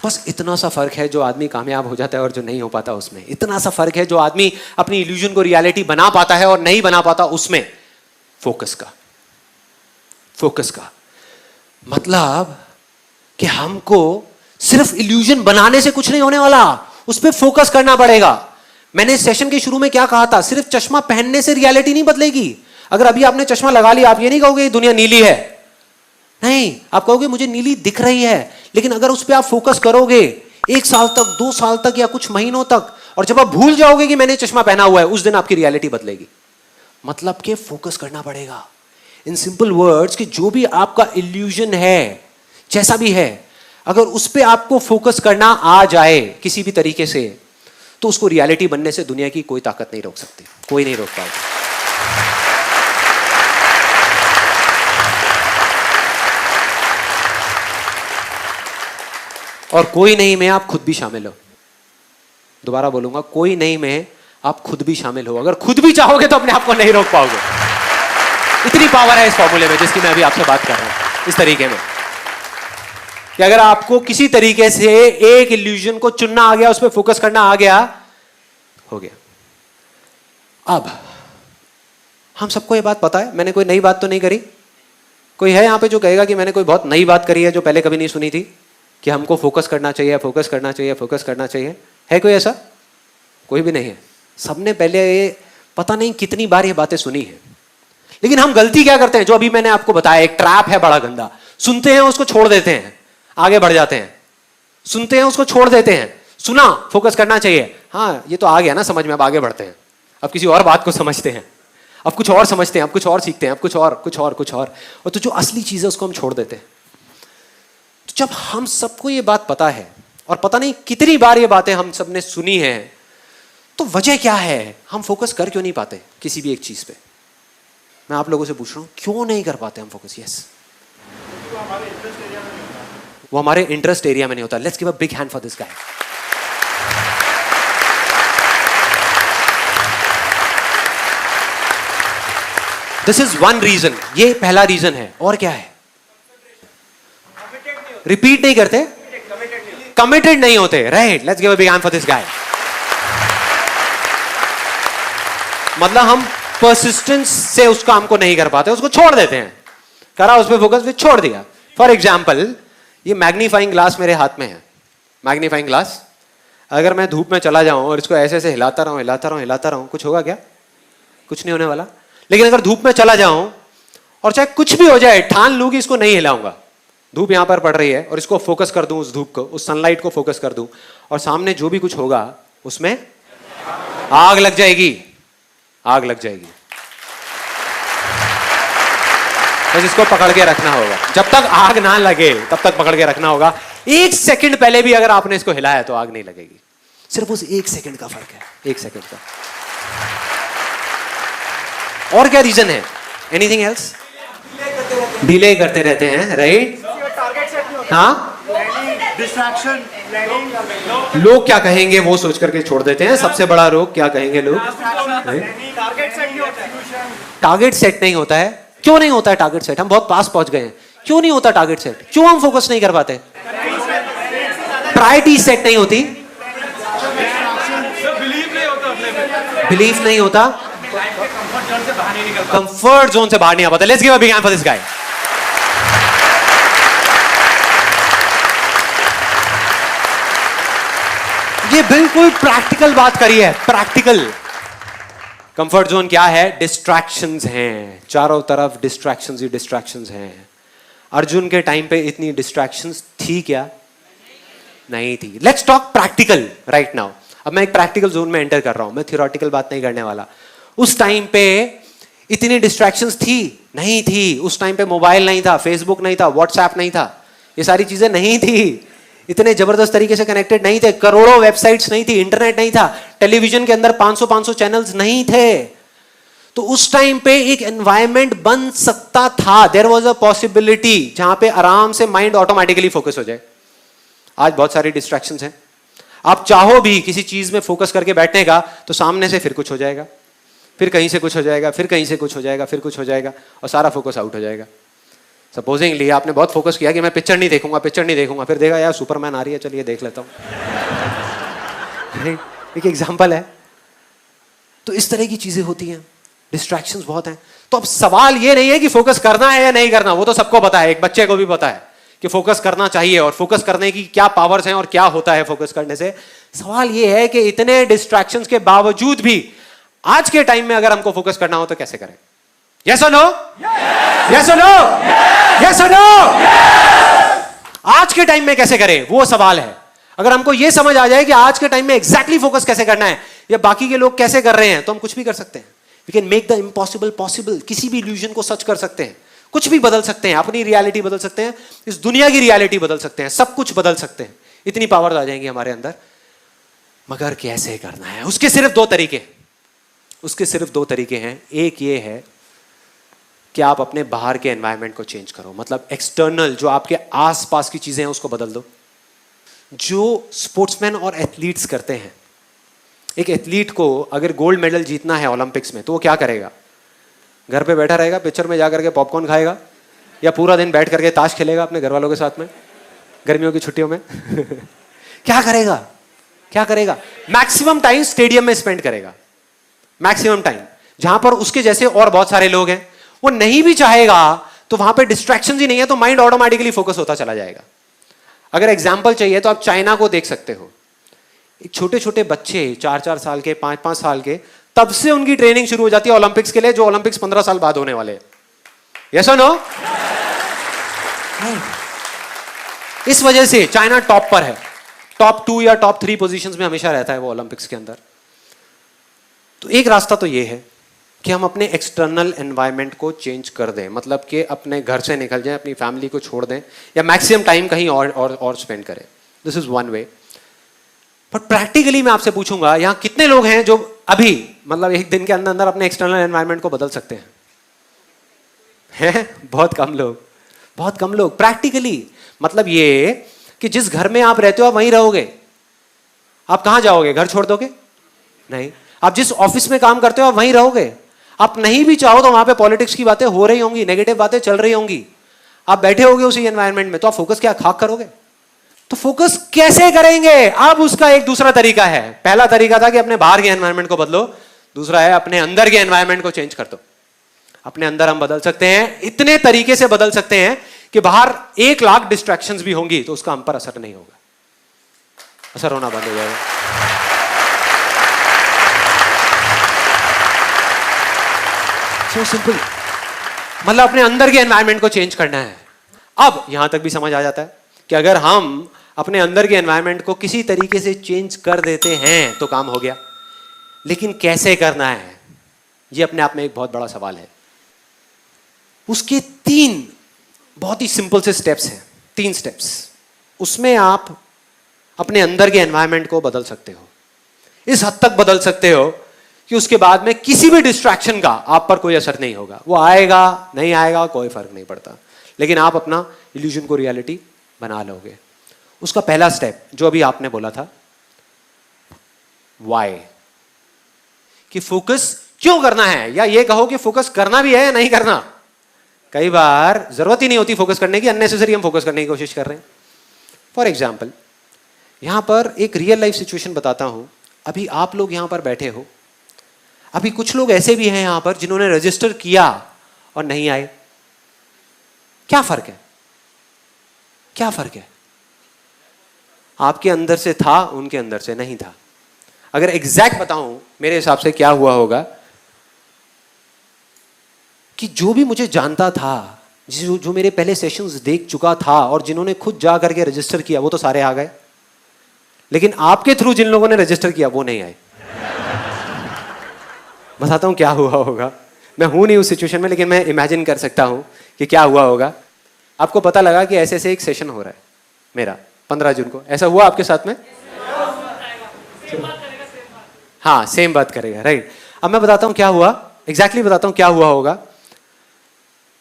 बस इतना सा फर्क है जो आदमी कामयाब हो जाता है और जो नहीं हो पाता उसमें। इतना सा फर्क है जो आदमी अपनी इल्यूजन को रियलिटी बना पाता है और नहीं बना पाता उसमें। फोकस का, फोकस का मतलब कि हमको सिर्फ इल्यूजन बनाने से कुछ नहीं होने वाला, उस पर फोकस करना पड़ेगा। मैंने सेशन के शुरू में क्या कहा था, सिर्फ चश्मा पहनने से रियलिटी नहीं बदलेगी। अगर अभी आपने चश्मा लगा लिया, आप ये नहीं कहोगे दुनिया नीली है, नहीं, आप कहोगे मुझे नीली दिख रही है। लेकिन अगर उस पर आप फोकस करोगे 1 साल तक, 2 साल तक या कुछ महीनों तक, और जब आप भूल जाओगे कि मैंने चश्मा पहना हुआ है, उस दिन आपकी रियलिटी बदलेगी। मतलब कि फोकस करना पड़ेगा। इन सिंपल वर्ड्स कि जो भी आपका इल्यूजन है, जैसा भी है, अगर उस पर आपको फोकस करना आ जाए किसी भी तरीके से, तो उसको रियलिटी बनने से दुनिया की कोई ताकत नहीं रोक सकती, कोई नहीं रोक पाएगा। और कोई नहीं में आप खुद भी शामिल हो। दोबारा बोलूंगा, कोई नहीं में आप खुद भी शामिल हो। अगर खुद भी चाहोगे तो अपने आप को नहीं रोक पाओगे। इतनी पावर है इस फॉर्मूले में जिसकी मैं अभी आपसे बात कर रहा हूं, इस तरीके में कि अगर आपको किसी तरीके से एक इल्यूजन को चुनना आ गया, उस पर फोकस करना आ गया, हो गया। अब हम सबको ये बात पता है, मैंने कोई नई बात तो नहीं करी। कोई है यहां पे जो कहेगा कि मैंने कोई बहुत नई बात करी है जो पहले कभी नहीं सुनी थी, कि हमको फोकस करना चाहिए, फोकस करना चाहिए, फोकस करना चाहिए? है कोई ऐसा? कोई भी नहीं है। सबने पहले ये पता नहीं कितनी बार ये बातें सुनी है। लेकिन हम गलती क्या करते हैं, जो अभी मैंने आपको बताया, एक ट्रैप है बड़ा गंदा। सुनते हैं, उसको छोड़ देते हैं, आगे बढ़ जाते हैं। सुनते हैं, उसको छोड़ देते हैं। सुना, फोकस करना चाहिए, हाँ ये तो आ गया ना समझ में, अब आगे बढ़ते हैं। अब किसी और बात को समझते हैं, अब कुछ और समझते हैं, अब कुछ और सीखते हैं, अब कुछ और कुछ और कुछ और तो जो असली चीज है उसको हम छोड़ देते हैं। तो जब हम सबको ये बात पता है, और पता नहीं कितनी बार ये बातें हम सबने सुनी है, तो वजह क्या है, हम फोकस कर क्यों नहीं पाते किसी भी एक चीज पे? मैं आप लोगों से पूछ रहा हूं, क्यों नहीं कर पाते हम फोकस? यस, वो हमारे इंटरेस्ट एरिया में नहीं होता। Let's give a big hand for this guy. This is one reason, ये पहला रीजन है। और क्या है? रिपीट नहीं करते, कमिटेड नहीं होते। Right, let's give a big hand for this गाय। मतलब हम परसिस्टेंस से उस काम को नहीं कर पाते, उसको छोड़ देते हैं। करा उस पर फोकस, फिर छोड़ दिया। फॉर एग्जाम्पल, ये मैग्नीफाइंग ग्लास मेरे हाथ में है। मैग्नीफाइंग ग्लास, अगर मैं धूप में चला जाऊं और इसको ऐसे ऐसे हिलाता रहूं, हिलाता रहूं, हिलाता रहूं, कुछ होगा क्या? कुछ नहीं होने वाला। लेकिन अगर धूप में चला जाऊं और चाहे कुछ भी हो जाए, ठान लूं कि इसको नहीं हिलाऊंगा, धूप यहां पर पड़ रही है और इसको फोकस कर दूं, उस धूप को, उस सनलाइट को फोकस कर दूं, और सामने जो भी कुछ होगा उसमें आग लग जाएगी, आग लग जाएगी। बस इसको पकड़ के रखना होगा, जब तक आग ना लगे तब तक पकड़ के रखना होगा। 1 सेकंड पहले भी अगर आपने इसको हिलाया तो आग नहीं लगेगी। सिर्फ उस 1 सेकंड का फर्क है, 1 सेकंड का। और क्या रीजन है? Anything else? डिले करते रहते हैं, राइट? हाँ, डिस्ट्रैक्शन, लोग क्या कहेंगे वो सोच करके छोड़ देते हैं। सबसे बड़ा रोग क्या कहेंगे लोग? टारगेट सेट नहीं होता है। क्यों नहीं होता है टारगेट सेट? हम बहुत पास पहुंच गए हैं, क्यों नहीं होता टारगेट सेट? क्यों हम फोकस नहीं कर पाते? प्रायोरिटी सेट नहीं होती, बिलीफ नहीं होता, कंफर्ट जोन से बाहर नहीं आ पाता। Let's give a big hand for this गाय। ये बिल्कुल प्रैक्टिकल बात करी है, प्रैक्टिकल। कंफर्ट जोन क्या है? डिस्ट्रैक्शंस हैं, चारों तरफ डिस्ट्रैक्शंस ही डिस्ट्रैक्शंस हैं। अर्जुन के टाइम पे इतनी डिस्ट्रैक्शंस थी क्या? नहीं थी। Let's talk practical right now. अब मैं एक प्रैक्टिकल जोन में एंटर कर रहा हूं, मैं थियोरेटिकल बात नहीं करने वाला। उस टाइम पे इतनी डिस्ट्रैक्शंस थी? नहीं थी। उस टाइम पे मोबाइल नहीं था, फेसबुक नहीं था, व्हाट्सएप नहीं था, ये सारी चीजें नहीं थी। इतने जबरदस्त तरीके से कनेक्टेड नहीं थे, करोड़ों वेबसाइट्स नहीं थी, इंटरनेट नहीं था, टेलीविजन के अंदर 500 चैनल्स नहीं थे। तो उस टाइम पे एक एनवायरनमेंट बन सकता था, देयर वाज अ पॉसिबिलिटी, जहां पे आराम से माइंड ऑटोमेटिकली फोकस हो जाए। आज बहुत सारी डिस्ट्रैक्शंस हैं। आप चाहो भी किसी चीज में फोकस करके बैठने का, तो सामने से फिर कुछ हो जाएगा, फिर कहीं से कुछ हो जाएगा, फिर कहीं से कुछ हो जाएगा, फिर कुछ हो जाएगा, और सारा फोकस आउट हो जाएगा। सपोजिंगली आपने बहुत फोकस किया कि मैं पिक्चर नहीं देखूंगा, फिर देखा यार सुपरमैन आ रही है, चलिए देख लेता हूँ। एक एग्जाम्पल है। तो इस तरह की चीजें होती हैं, डिस्ट्रैक्शंस बहुत हैं। तो अब सवाल ये नहीं है कि फोकस करना है या नहीं करना, वो तो सबको पता है, एक बच्चे को भी पता है कि फोकस करना चाहिए और फोकस करने की क्या पावर्स हैं और क्या होता है फोकस करने से। सवाल ये है कि इतने डिस्ट्रैक्शंस के बावजूद भी आज के टाइम में अगर हमको फोकस करना हो तो कैसे करें? यस और नो? यस और नो? यस और नो? आज के टाइम में कैसे करें, वो सवाल है। अगर हमको यह समझ आ जाए कि आज के टाइम में एग्जैक्टली फोकस कैसे करना है या बाकी के लोग कैसे कर रहे हैं, तो हम कुछ भी कर सकते हैं। We can make the impossible possible. किसी भी इल्यूजन को सच कर सकते हैं, कुछ भी बदल सकते हैं, अपनी रियलिटी बदल सकते हैं, इस दुनिया की रियलिटी बदल सकते हैं, सब कुछ बदल सकते हैं। इतनी पावर आ जाएंगी हमारे अंदर। मगर कैसे करना है, उसके सिर्फ दो तरीके हैं। एक ये है कि आप अपने बाहर के एनवायरनमेंट को चेंज करो, मतलब एक्सटर्नल जो आपके आसपास की चीजें हैं उसको बदल दो। जो स्पोर्ट्समैन और एथलीट्स करते हैं, एक एथलीट को अगर गोल्ड मेडल जीतना है ओलंपिक्स में तो वो क्या करेगा? घर पे बैठा रहेगा, पिक्चर में जाकर के पॉपकॉर्न खाएगा, या पूरा दिन बैठ करके ताश खेलेगा अपने घर वालों के साथ में गर्मियों की छुट्टियों में? क्या करेगा? मैक्सिमम टाइम स्टेडियम में स्पेंड करेगा, मैक्सिमम टाइम, जहां पर उसके जैसे और बहुत सारे लोग हैं। वो नहीं भी चाहेगा तो वहां पे डिस्ट्रैक्शंस ही नहीं है, तो माइंड ऑटोमेटिकली फोकस होता चला जाएगा। अगर एग्जाम्पल चाहिए तो आप चाइना को देख सकते हो। एक छोटे छोटे बच्चे 4-4 साल के, 5-5 साल के, तब से उनकी ट्रेनिंग शुरू हो जाती है ओलंपिक्स के लिए, जो ओलंपिक्स 15 साल बाद होने वाले हैं। यस और नो? इस वजह से चाइना टॉप पर है, टॉप 2 या टॉप 3 पोजीशंस में हमेशा रहता है वो ओलंपिक्स के अंदर। तो एक रास्ता तो ये है कि हम अपने एक्सटर्नल एनवायरनमेंट को चेंज कर दें, मतलब कि अपने घर से निकल जाएं, अपनी फैमिली को छोड़ दें, या मैक्सिमम टाइम कहीं और स्पेंड करें। This is one way. But practically मैं आपसे पूछूंगा, यहां कितने लोग हैं जो अभी मतलब एक दिन के अंदर अंदर अपने एक्सटर्नल एनवायरनमेंट को बदल सकते हैं? बहुत कम लोग। प्रैक्टिकली मतलब ये कि जिस घर में आप रहते हो आप वहीं रहोगे। आप कहां जाओगे? घर छोड़ दोगे? नहीं। आप जिस ऑफिस में काम करते हो आप वहीं रहोगे। आप नहीं भी चाहो तो वहां पे पॉलिटिक्स की बातें हो रही होंगी, नेगेटिव बातें चल रही होंगी, आप बैठे होगे उसी एनवायरनमेंट में, तो आप फोकस क्या खाक करोगे? तो फोकस कैसे करेंगे? अब उसका एक दूसरा तरीका है। पहला तरीका था कि अपने बाहर के एनवायरनमेंट को बदलो, दूसरा है अपने अंदर के एनवायरनमेंट को चेंज कर दो। अपने अंदर हम बदल सकते हैं, इतने तरीके से बदल सकते हैं कि बाहर 1 लाख डिस्ट्रैक्शंस भी होंगी तो उसका हम पर असर नहीं होगा, असर होना बंद हो जाएगा। सो सिंपल, मतलब अपने अंदर के एनवायरनमेंट को चेंज करना है। अब यहां तक भी समझ आ जाता है कि अगर हम अपने अंदर के एनवायरनमेंट को किसी तरीके से चेंज कर देते हैं तो काम हो गया। लेकिन कैसे करना है, यह अपने आप में एक बहुत बड़ा सवाल है। उसके 3 बहुत ही सिंपल से स्टेप्स हैं, 3 स्टेप्स। उसमें आप अपने अंदर के एनवायरनमेंट को बदल सकते हो, इस हद तक बदल सकते हो कि उसके बाद में किसी भी डिस्ट्रैक्शन का आप पर कोई असर नहीं होगा। वो आएगा नहीं आएगा कोई फर्क नहीं पड़ता, लेकिन आप अपना इल्यूजन को रियलिटी बना लोगे। उसका पहला स्टेप जो अभी आपने बोला था, वाई, कि फोकस क्यों करना है, या ये कहो कि फोकस करना भी है या नहीं करना। कई बार जरूरत ही नहीं होती फोकस करने की, अननेसेसरी हम फोकस करने की कोशिश कर रहे हैं। फॉर एग्जाम्पल, यहां पर एक रियल लाइफ सिचुएशन बताता हूं। अभी आप लोग यहां पर बैठे हो, अभी कुछ लोग ऐसे भी हैं यहां पर जिन्होंने रजिस्टर किया और नहीं आए। क्या फर्क है? क्या फर्क है? आपके अंदर से था, उनके अंदर से नहीं था। अगर एग्जैक्ट बताऊं मेरे हिसाब से क्या हुआ होगा कि जो भी मुझे जानता था, जो मेरे पहले सेशंस देख चुका था और जिन्होंने खुद जा करके रजिस्टर किया, वो तो सारे आ गए। लेकिन आपके थ्रू जिन लोगों ने रजिस्टर किया वो नहीं आए। बताता हूं क्या हुआ होगा। मैं हूं नहीं उस सिचुएशन में, लेकिन मैं इमेजिन कर सकता हूं कि क्या हुआ होगा। आपको पता लगा कि ऐसे ऐसे एक सेशन हो रहा है मेरा 15 जून को। ऐसा हुआ आपके साथ में? हाँ, सेम बात करेगा, राइट। अब मैं बताता हूं क्या हुआ, एग्जैक्टली बताता हूं क्या हुआ होगा।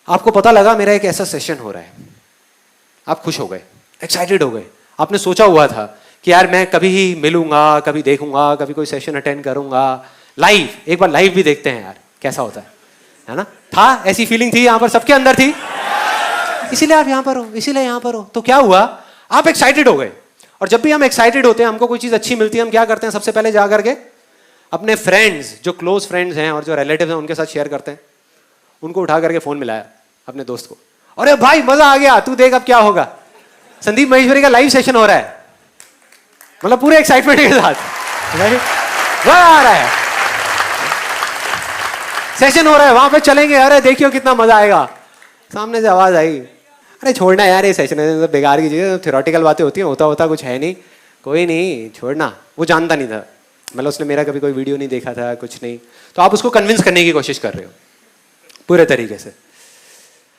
आपको पता लगा मेरा एक ऐसा सेशन हो रहा है, आप खुश हो गए, एक्साइटेड हो गए। आपने सोचा हुआ था कि यार मैं कभी ही मिलूंगा, कभी देखूंगा, कभी कोई सेशन अटेंड करूंगा, लाइव, एक बार लाइव भी देखते हैं यार कैसा होता है ना। था ऐसी फीलिंग थी यहां पर, सबके अंदर थी। इसीलिए आप यहां पर हो, इसीलिए यहां पर हो। तो क्या हुआ, आप एक्साइटेड हो गए। और जब भी हम एक्साइटेड होते हैं, हमको कोई चीज अच्छी मिलती है, हम क्या करते हैं, सबसे पहले जा करके अपने फ्रेंड्स, जो क्लोज फ्रेंड्स हैं और जो रिलेटिव हैं, उनके साथ शेयर करते हैं। उनको उठा करके फोन मिलाया अपने दोस्त को, अरे भाई मजा आ गया, तू देख अब क्या होगा, संदीप महेश्वरी का लाइव सेशन हो रहा है। मतलब पूरे एक्साइटमेंट के साथ मजा आ रहा है, सेशन हो रहा है, वहां पे चलेंगे, अरे देखियो कितना मजा आएगा। सामने से आवाज आई, अरे छोड़ना यार, ये सेशन है बेकार की चीज, थ्योरेटिकल बातें होती हैं, होता होता कुछ है नहीं, कोई नहीं छोड़ना। वो जानता नहीं था, मतलब उसने मेरा कभी कोई वीडियो नहीं देखा था, कुछ नहीं। तो आप उसको कन्विंस करने की कोशिश कर रहे हो पूरे तरीके से।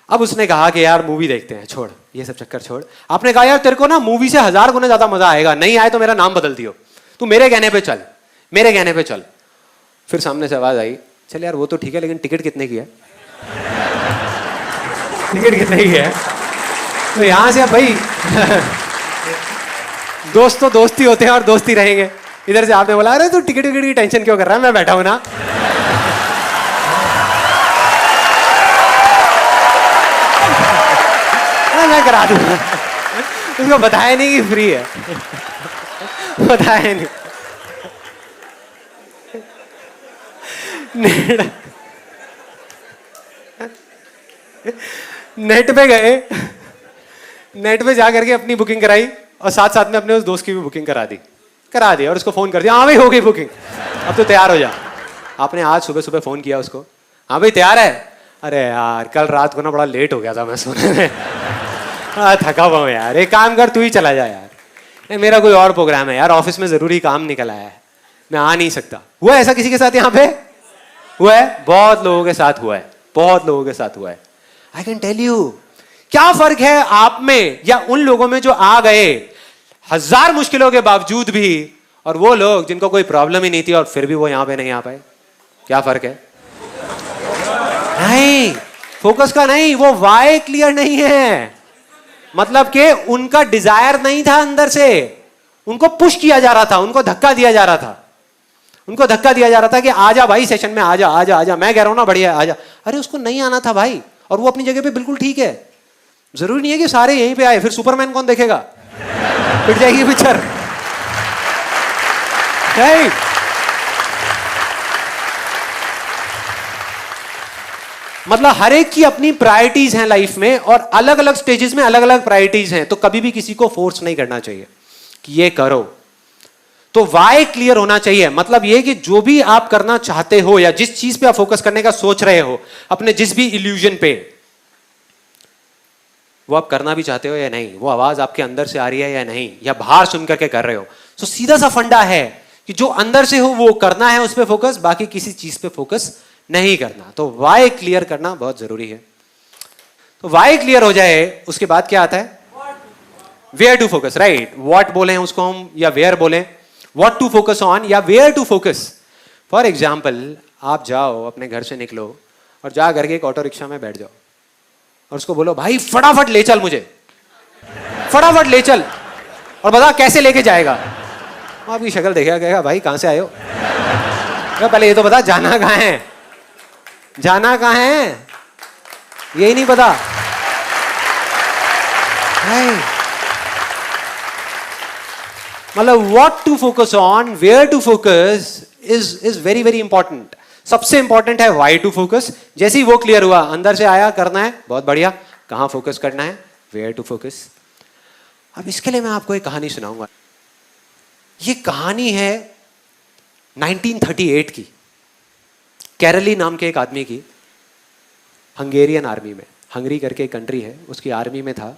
अब उसने कहा कि यार मूवी देखते हैं, छोड़ ये सब चक्कर छोड़। आपने कहा यार तेरे को ना मूवी से 1000 गुना ज्यादा मजा आएगा, नहीं आए तो मेरा नाम बदल दियो, तू मेरे कहने पे चल, मेरे कहने पे चल। फिर सामने से आवाज आई, चल यार वो तो ठीक है, लेकिन टिकट कितने की है? टिकट कितने की है? तो यहां से अब भाई दोस्त तो दोस्ती होते हैं और दोस्ती रहेंगे। इधर से आपने बोला, अरे तू टिकट विकट की टेंशन क्यों कर रहा है, मैं बैठा हूं ना। मैं करा दूंगा। उसको बताया नहीं कि फ्री है, बताया नहीं। नेट पे गए, नेट पे जा करके अपनी बुकिंग कराई और साथ साथ में अपने उस दोस्त की भी बुकिंग करा दी और उसको फोन कर दिया, हाँ भाई हो गई बुकिंग, अब तो तैयार हो जा। आपने आज सुबह सुबह फोन किया उसको, हाँ भाई तैयार है? अरे यार कल रात को ना बड़ा लेट हो गया था मैं सोने में, थका हुआ हूं यार, एक काम कर तू ही चला जा यार, नहीं मेरा कोई और प्रोग्राम है यार, ऑफिस में जरूरी काम निकल आया है, मैं आ नहीं सकता। हुआ ऐसा किसी के साथ यहाँ पे? हुआ है, बहुत लोगों के साथ हुआ है, बहुत लोगों के साथ हुआ है। आई कैन टेल यू, क्या फर्क है आप में या उन लोगों में जो आ गए 1000 मुश्किलों के बावजूद भी, और वो लोग जिनको कोई प्रॉब्लम ही नहीं थी और फिर भी वो यहां पे नहीं आ पाए? क्या फर्क है? नहीं, फोकस का नहीं, वो वाई क्लियर नहीं है, मतलब कि उनका डिजायर नहीं था अंदर से, उनको पुश किया जा रहा था, उनको धक्का दिया जा रहा था, उनको धक्का दिया जा रहा था कि आजा भाई सेशन में, आजा आजा आजा, मैं कह रहा हूं ना बढ़िया आजा। अरे उसको नहीं आना था भाई, और वो अपनी जगह पे बिल्कुल ठीक है। जरूरी नहीं है कि सारे यहीं पे आए, फिर सुपरमैन कौन देखेगा, पिट जाएगी पिक्चर। मतलब हर एक की अपनी प्रायोरिटीज हैं लाइफ में, और अलग अलग स्टेजेस में अलग अलग प्रायोरिटीज हैं, तो कभी भी किसी को फोर्स नहीं करना चाहिए कि ये करो। तो वाई क्लियर होना चाहिए, मतलब ये कि जो भी आप करना चाहते हो या जिस चीज पे आप फोकस करने का सोच रहे हो, अपने जिस भी इल्यूजन पे, वो आप करना भी चाहते हो या नहीं, वो आवाज आपके अंदर से आ रही है या नहीं, या बाहर सुन करके कर रहे हो। तो सीधा सा फंडा है कि जो अंदर से हो वो करना है, उस पर फोकस, बाकी किसी चीज पे फोकस नहीं करना। तो वाई क्लियर करना बहुत जरूरी है। तो वाई क्लियर हो जाए, उसके बाद क्या आता है? Where to focus, right. What बोले उसको हम, या वेयर बोले, व्हाट टू फोकस ऑन या where to focus. For example, आप जाओ अपने घर से निकलो और जा करके एक ऑटो रिक्शा में बैठ जाओ और उसको बोलो भाई फटाफट ले चल मुझे, फटाफट ले चल, और बता कैसे लेके जाएगा। आपकी शक्ल देखेगा, कहेगा भाई कहां से आए हो, पहले ये तो बता जाना कहां है, जाना कहां है, यही नहीं पता। मतलब what to focus on, where to focus is very very important. सबसे इंपॉर्टेंट है वाई टू फोकस। जैसे ही वो क्लियर हुआ, अंदर से आया करना है, बहुत बढ़िया, कहां फोकस करना है, वेयर टू फोकस। अब इसके लिए मैं आपको एक कहानी सुनाऊंगा। ये कहानी है 1938 की, कैरली नाम के एक आदमी की, हंगेरियन आर्मी में, हंगरी करके एक कंट्री है, उसकी आर्मी में था,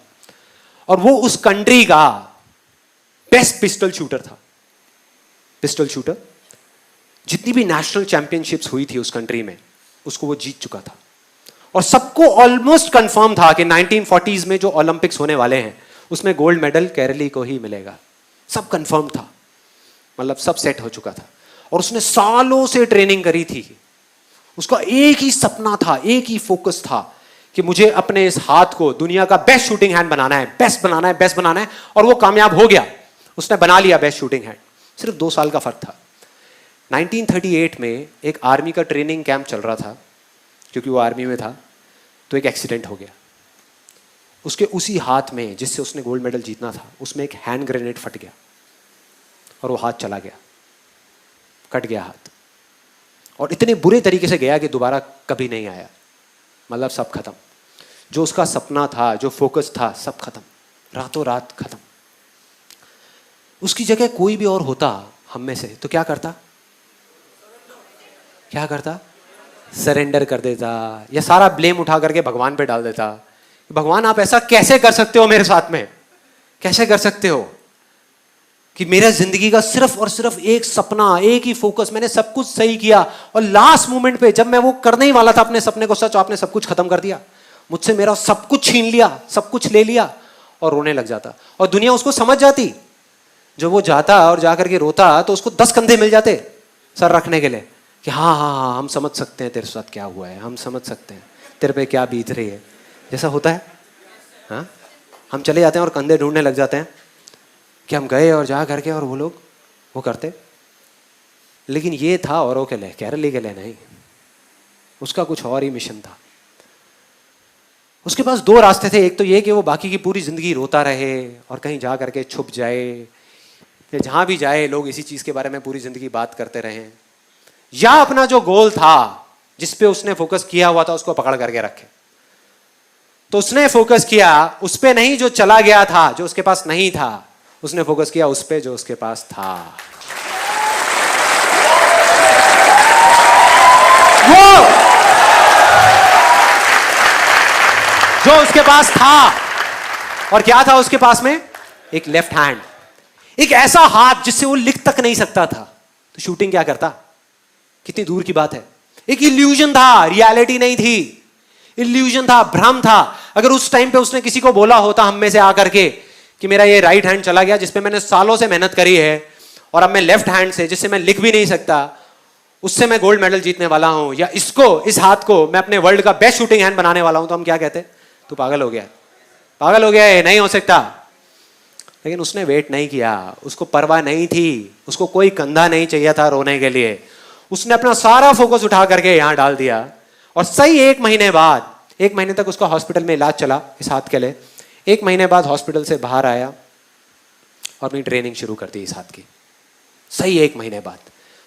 और वो उस कंट्री का बेस्ट पिस्टल शूटर था। पिस्टल शूटर, जितनी भी नेशनल चैंपियनशिप्स हुई थी उस कंट्री में, उसको वो जीत चुका था। और सबको ऑलमोस्ट कंफर्म था कि 1940s में जो ओलंपिक्स होने वाले हैं उसमें गोल्ड मेडल केरली को ही मिलेगा। सब कंफर्म था, मतलब सब सेट हो चुका था। और उसने सालों से ट्रेनिंग करी थी। उसका एक ही सपना था, एक ही फोकस था कि मुझे अपने इस हाथ को दुनिया का बेस्ट शूटिंग हैंड बनाना है, बेस्ट बनाना है, बेस्ट बनाना है। और वो कामयाब हो गया, उसने बना लिया बेस्ट शूटिंग हैंड। सिर्फ 2 साल का फर्क था। 1938 में एक आर्मी का ट्रेनिंग कैंप चल रहा था, क्योंकि वो आर्मी में था, तो एक एक्सीडेंट हो गया। उसके उसी हाथ में जिससे उसने गोल्ड मेडल जीतना था, उसमें एक हैंड ग्रेनेड फट गया और वो हाथ चला गया, कट गया हाथ, और इतने बुरे तरीके से गया कि दोबारा कभी नहीं आया। मतलब सब खत्म, जो उसका सपना था, जो फोकस था, सब खत्म, रातों रात खत्म। उसकी जगह कोई भी और होता हम में से तो क्या करता? क्या करता? सरेंडर कर देता, या सारा ब्लेम उठा करके भगवान पे डाल देता। भगवान आप ऐसा कैसे कर सकते हो मेरे साथ में? कैसे कर सकते हो कि मेरा जिंदगी का सिर्फ और सिर्फ एक सपना, एक ही फोकस, मैंने सब कुछ सही किया और लास्ट मोमेंट पे जब मैं वो करने ही वाला था अपने सपने को सच, आपने सब कुछ खत्म कर दिया मुझसे, मेरा सब कुछ छीन लिया, सब कुछ ले लिया, और रोने लग जाता। और दुनिया उसको समझ जाती। जब वो जाता और जा करके रोता तो उसको 10 कंधे मिल जाते सर रखने के लिए कि हाँ हाँ हाँ, हम समझ सकते हैं तेरे साथ क्या हुआ है, हम समझ सकते हैं तेरे पे क्या बीत रही है, जैसा होता है। हाँ, हम चले जाते हैं और कंधे ढूंढने लग जाते हैं कि हम गए और जा करके और वो लोग वो करते। लेकिन ये था औरों के लिए, कैरली के लिए नहीं, उसका कुछ और ही मिशन था। उसके पास 2 रास्ते थे, एक तो ये कि वो बाकी की पूरी जिंदगी रोता रहे और कहीं जा करके छुप जाए, या जहां भी जाए लोग इसी चीज के बारे में पूरी जिंदगी बात करते रहे, या अपना जो गोल था जिस पे उसने फोकस किया हुआ था उसको पकड़ करके रखे। तो उसने फोकस किया उस पे नहीं जो चला गया था, जो उसके पास नहीं था, उसने फोकस किया उस पे जो उसके पास था। वो जो उसके पास था, और क्या था उसके पास में? एक लेफ्ट हैंड, एक ऐसा हाथ जिससे वो लिख तक नहीं सकता था। तो शूटिंग क्या करता? कितनी दूर की बात है। एक इल्यूजन था, रियलिटी नहीं थी, इल्यूजन था, भ्रम था। अगर उस टाइम पे उसने किसी को बोला होता हम में से आकर के कि मेरा ये राइट हैंड चला गया जिसपे मैंने सालों से मेहनत करी है, और अब मैं लेफ्ट हैंड से जिससे मैं लिख भी नहीं सकता, उससे मैं गोल्ड मेडल जीतने वाला हूं, या इसको, इस हाथ को मैं अपने वर्ल्ड का बेस्ट शूटिंग हैंड बनाने वाला हूं, तो हम क्या कहते? तू पागल हो गया, पागल हो गया है, नहीं हो सकता। लेकिन उसने वेट नहीं किया, उसको परवाह नहीं थी, उसको कोई कंधा नहीं चाहिए था रोने के लिए। उसने अपना सारा फोकस उठा करके यहां डाल दिया, और सही 1 महीने बाद, 1 महीने तक उसका हॉस्पिटल में इलाज चला इस हाथ के लिए। 1 महीने बाद हॉस्पिटल से बाहर आया और अपनी ट्रेनिंग शुरू कर दी इस हाथ की। सही 1 महीने बाद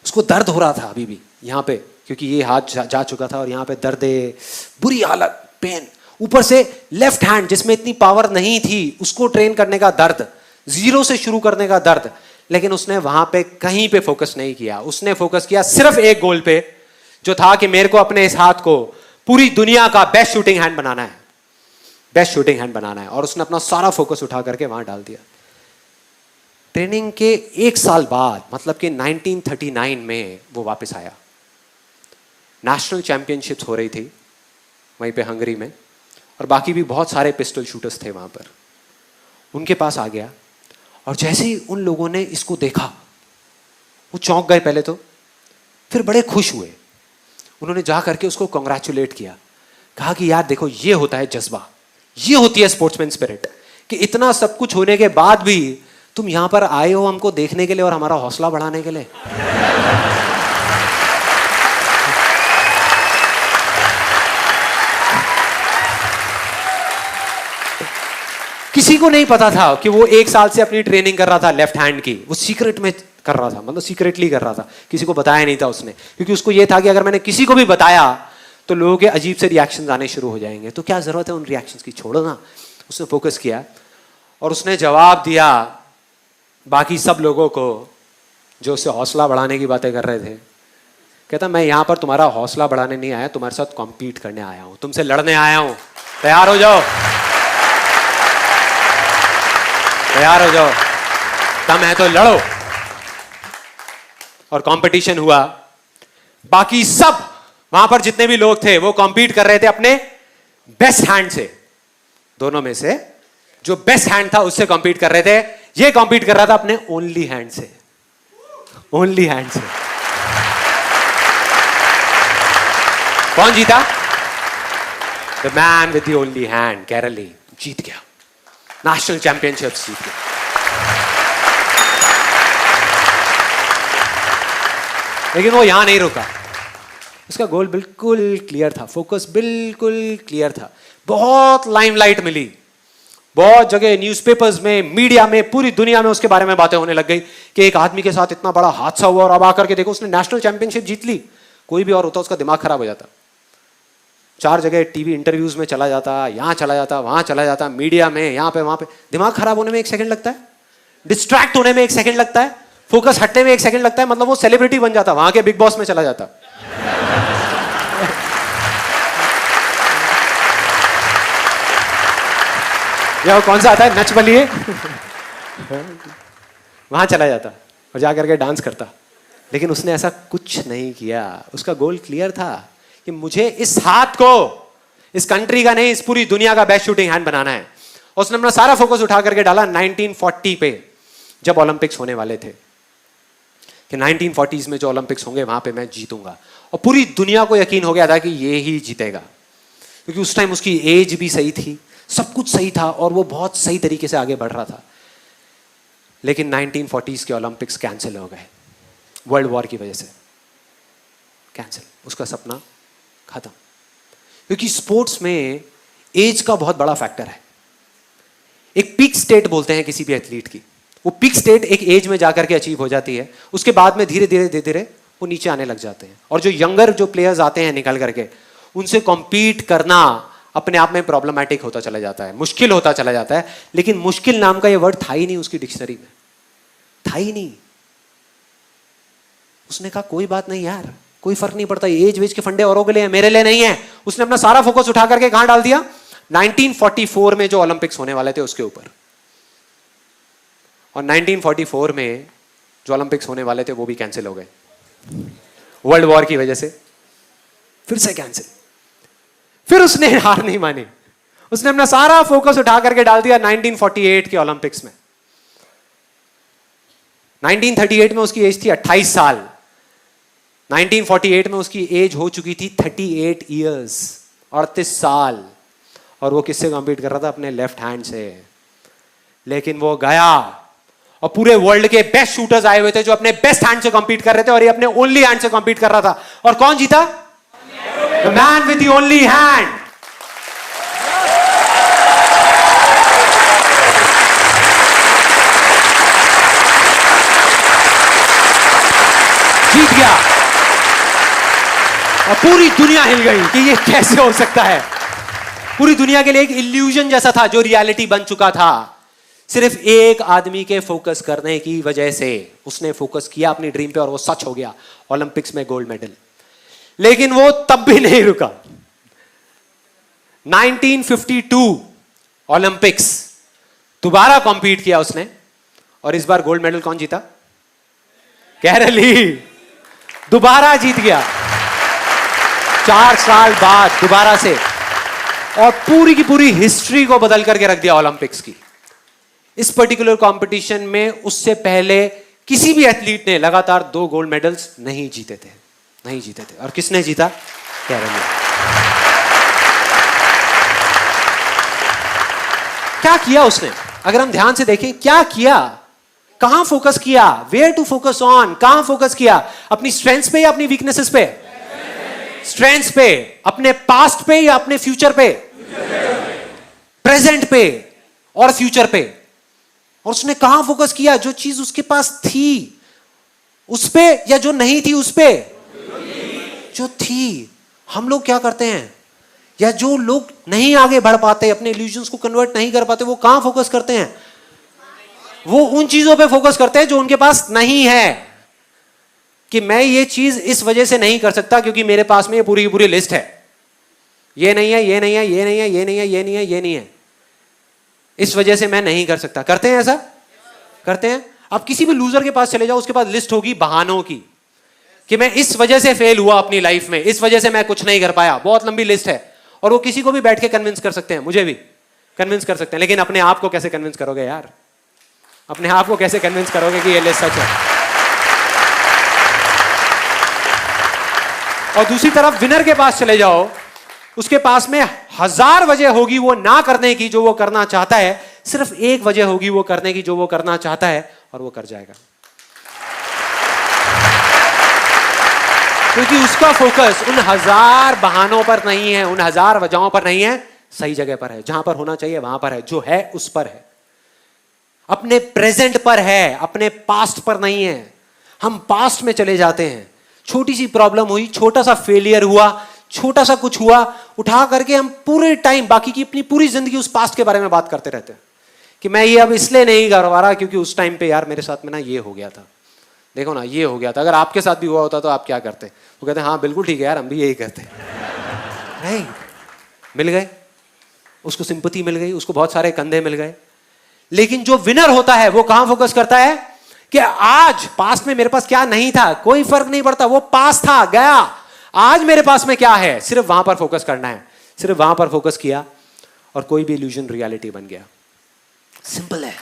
उसको दर्द हो रहा था अभी भी यहाँ पे, क्योंकि ये हाथ जा चुका था और यहाँ पे दर्द, बुरी हालत, पेन, ऊपर से लेफ्ट हैंड जिसमें इतनी पावर नहीं थी उसको ट्रेन करने का दर्द, जीरो से शुरू करने का दर्द। लेकिन उसने वहां पे कहीं पे फोकस नहीं किया, उसने फोकस किया सिर्फ एक गोल पे, जो था कि मेरे को अपने इस हाथ को पूरी दुनिया का बेस्ट शूटिंग हैंड बनाना है, बेस्ट शूटिंग हैंड बनाना है। और उसने अपना सारा फोकस उठा करके वहां डाल दिया। ट्रेनिंग के 1 साल बाद, मतलब कि 1939 में वो वापस आया। नेशनल चैंपियनशिप्स हो रही थी वहीं पे हंगरी में, और बाकी भी बहुत सारे पिस्टल शूटर्स थे वहां पर। उनके पास आ गया, और जैसे ही उन लोगों ने इसको देखा वो चौंक गए पहले तो, फिर बड़े खुश हुए। उन्होंने जा करके उसको कॉन्ग्रेचुलेट किया, कहा कि यार देखो ये होता है जज्बा, ये होती है स्पोर्ट्समैन स्पिरिट, कि इतना सब कुछ होने के बाद भी तुम यहां पर आए हो हमको देखने के लिए और हमारा हौसला बढ़ाने के लिए। किसी को नहीं पता था कि वो 1 साल से अपनी ट्रेनिंग कर रहा था लेफ्ट हैंड की, वो सीक्रेट में कर रहा था, मतलब सीक्रेटली कर रहा था, किसी को बताया नहीं था उसने, क्योंकि उसको ये था कि अगर मैंने किसी को भी बताया तो लोगों के अजीब से रिएक्शंस आने शुरू हो जाएंगे, तो क्या जरूरत है उन रिएक्शंस की, छोड़ो ना। उसने फोकस किया और उसने जवाब दिया बाकी सब लोगों को जो उससे हौसला बढ़ाने की बातें कर रहे थे। कहता मैं यहां पर तुम्हारा हौसला बढ़ाने नहीं आया, तुम्हारे साथ कॉम्पीट करने आया हूं, तुमसे लड़ने आया हूं, तैयार हो जाओ, तैयार हो जाओ, दम है तो लड़ो। और कंपटीशन हुआ, बाकी सब वहां पर जितने भी लोग थे वो कॉम्पीट कर रहे थे अपने बेस्ट हैंड से, दोनों में से जो बेस्ट हैंड था उससे कॉम्पीट कर रहे थे। ये कॉम्पीट कर रहा था अपने ओनली हैंड से, ओनली हैंड से। कौन जीता? The man with the only hand, Karoly जीत गया, नेशनल चैंपियनशिप जीत गया। लेकिन वो यहां नहीं रुका, उसका गोल बिल्कुल क्लियर था, फोकस बिल्कुल क्लियर था। बहुत लाइमलाइट मिली, बहुत जगह न्यूज़पेपर्स में, मीडिया में, पूरी दुनिया में उसके बारे में बातें होने लग गई कि एक आदमी के साथ इतना बड़ा हादसा हुआ और अब आकर के देखो उसने नेशनल चैंपियनशिप जीत ली। कोई भी और होता उसका दिमाग खराब हो जाता। 4 जगह टीवी इंटरव्यूज में चला जाता, यहां चला जाता, वहां चला जाता, मीडिया में, यहां पे वहां पे। दिमाग खराब होने में 1 सेकंड लगता है, डिस्ट्रैक्ट होने में 1 सेकंड लगता है, फोकस हटने में 1 सेकंड लगता है, मतलब वो सेलिब्रिटी बन जाता, वहां के बिग बॉस में चला जाता। या वो कौन सा आता है, नच बलिए, वहां चला जाता और जाकर के डांस करता। लेकिन उसने ऐसा कुछ नहीं किया। उसका गोल क्लियर था कि मुझे इस हाथ को इस कंट्री का नहीं, इस पूरी दुनिया का बेस्ट शूटिंग हैंड बनाना है। और उसने अपना सारा फोकस उठा करके डाला 1940 पे, जब ओलंपिक्स होने वाले थे, कि 1940s में जो ओलंपिक्स होंगे वहां पे मैं जीतूंगा। और पूरी दुनिया को यकीन हो गया था कि ये ही जीतेगा, क्योंकि उस टाइम उसकी एज भी सही थी, सब कुछ सही था और वो बहुत सही तरीके से आगे बढ़ रहा था। लेकिन 1940s के ओलंपिक्स कैंसिल हो गए, वर्ल्ड वॉर की वजह से कैंसिल। उसका सपना खत्म। क्योंकि स्पोर्ट्स में एज का बहुत बड़ा फैक्टर है। एक पीक स्टेट बोलते हैं किसी भी एथलीट की, वो पीक स्टेट एक एज में जाकर के अचीव हो जाती है, उसके बाद में धीरे धीरे धीरे धीरे वो नीचे आने लग जाते हैं। और जो यंगर जो प्लेयर्स आते हैं निकल करके, उनसे कॉम्पीट करना अपने आप में प्रॉब्लमैटिक होता चला जाता है, मुश्किल होता चला जाता है। लेकिन मुश्किल नाम का ये वर्ड था ही नहीं उसकी डिक्शनरी में, था ही नहीं। उसने कहा कोई बात नहीं यार, कोई फर्क नहीं पड़ता, एज वेज के फंडे औरों के लिए है, मेरे लिए नहीं है। उसने अपना सारा फोकस उठा करके कहां डाल दिया, 1944 में जो ओलंपिक्स होने वाले थे उसके ऊपर। और 1944 में जो ओलंपिक्स होने वाले थे वो भी कैंसिल हो गए, वर्ल्ड वॉर की वजह से फिर से कैंसिल। फिर उसने हार नहीं मानी, उसने अपना सारा फोकस उठा करके डाल दिया 1948 के ओलंपिक्स में। 1938 में उसकी एज थी 28 साल, 1948 में उसकी एज हो चुकी थी 38 ईयर्स, 38 साल। और वो किससे कॉम्पीट कर रहा था, अपने लेफ्ट हैंड से। लेकिन वो गया और पूरे वर्ल्ड के बेस्ट शूटर्स आए हुए थे जो अपने बेस्ट हैंड से कॉम्पीट कर रहे थे, और ये अपने ओनली हैंड से कॉम्पीट कर रहा था। और कौन जीता, the man with the only hand. जीत गया। और पूरी दुनिया हिल गई कि ये कैसे हो सकता है। पूरी दुनिया के लिए एक इल्यूजन जैसा था जो रियलिटी बन चुका था। सिर्फ एक आदमी के फोकस करने की वजह से उसने फोकस किया अपनी ड्रीम पे और वो सच हो गया, ओलंपिक्स में गोल्ड मेडल। लेकिन वो तब भी नहीं रुका। 1952 ओलंपिक्स दोबारा कॉम्पीट किया उसने, और इस बार गोल्ड मेडल कौन जीता, केरली दोबारा जीत गया 4 साल बाद दोबारा से। और पूरी की पूरी हिस्ट्री को बदल करके रख दिया ओलंपिक्स की। इस पर्टिकुलर कंपटीशन में उससे पहले किसी भी एथलीट ने लगातार 2 गोल्ड मेडल्स नहीं जीते थे। और किसने जीता, केरली। क्या किया उसने, अगर हम ध्यान से देखें क्या किया, कहां फोकस किया, वेयर टू फोकस ऑन, कहां फोकस किया, अपनी स्ट्रेंथ्स पे या अपनी वीकनेसेस पे, स्ट्रेंथ्स पे, अपने पास्ट पे या अपने फ्यूचर पे, प्रेजेंट पे और फ्यूचर पे। और उसने कहां फोकस किया, जो चीज उसके पास थी उस पे या जो नहीं थी उस पे, जो थी। हम लोग क्या करते हैं, या जो लोग नहीं आगे बढ़ पाते, अपने इल्यूजन्स को कन्वर्ट नहीं कर पाते, वो कहां फोकस करते हैं, वो उन चीजों पे फोकस करते हैं जो उनके पास नहीं है। कि मैं ये चीज इस वजह से नहीं कर सकता क्योंकि मेरे पास में ये पूरी की पूरी लिस्ट है, ये नहीं है, ये नहीं है, ये नहीं है, ये नहीं है, ये नहीं है, ये नहीं है, इस वजह से मैं नहीं कर सकता। करते हैं ऐसा, करते हैं। आप किसी भी लूजर के पास चले जाओ, उसके पास लिस्ट होगी बहानों की, कि मैं इस वजह से फेल हुआ अपनी लाइफ में, इस वजह से मैं कुछ नहीं कर पाया, बहुत लंबी लिस्ट है। और वो किसी को भी बैठ के कन्विंस कर सकते हैं, मुझे भी कन्विंस कर सकते हैं। लेकिन अपने आप को कैसे कन्विंस करोगे यार, अपने आप को कैसे कन्विंस करोगे कि ये लिस्ट सच है। और दूसरी तरफ विनर के पास चले जाओ, उसके पास में 1000 वजह होगी वो ना करने की जो वो करना चाहता है, सिर्फ एक वजह होगी वो करने की जो वो करना चाहता है, और वो कर जाएगा। क्योंकि उसका फोकस उन 1000 बहानों पर नहीं है, उन 1000 वजहों पर नहीं है, सही जगह पर है, जहां पर होना चाहिए वहां पर है, जो है उस पर है, अपने प्रेजेंट पर है, अपने पास्ट पर नहीं है। हम पास्ट में चले जाते हैं, छोटी सी प्रॉब्लम हुई, छोटा सा फेलियर हुआ, छोटा सा कुछ हुआ, उठा करके हम पूरे टाइम बाकी की अपनी पूरी जिंदगी उस पास्ट के बारे में बात करते रहते हैं कि मैं ये अब इसलिए नहीं करवा रहा क्योंकि उस टाइम पे यार मेरे साथ में ना ये हो गया था, देखो ना ये हो गया था। अगर आपके साथ भी हुआ होता तो आप क्या करते? वो कहते हैं हाँ बिल्कुल ठीक है यार, हम भी यही करते। नहीं, मिल गए उसको, सिंपैथी मिल गई उसको, बहुत सारे कंधे मिल गए। लेकिन जो विनर होता है वो कहां फोकस करता है कि आज पास्ट में मेरे पास क्या नहीं था, कोई फर्क नहीं पड़ता, वो पास था गया, आज मेरे पास में क्या है, सिर्फ वहां पर फोकस करना है। सिर्फ वहां पर फोकस किया और कोई भी इल्यूजन रियलिटी बन गया। सिंपल है।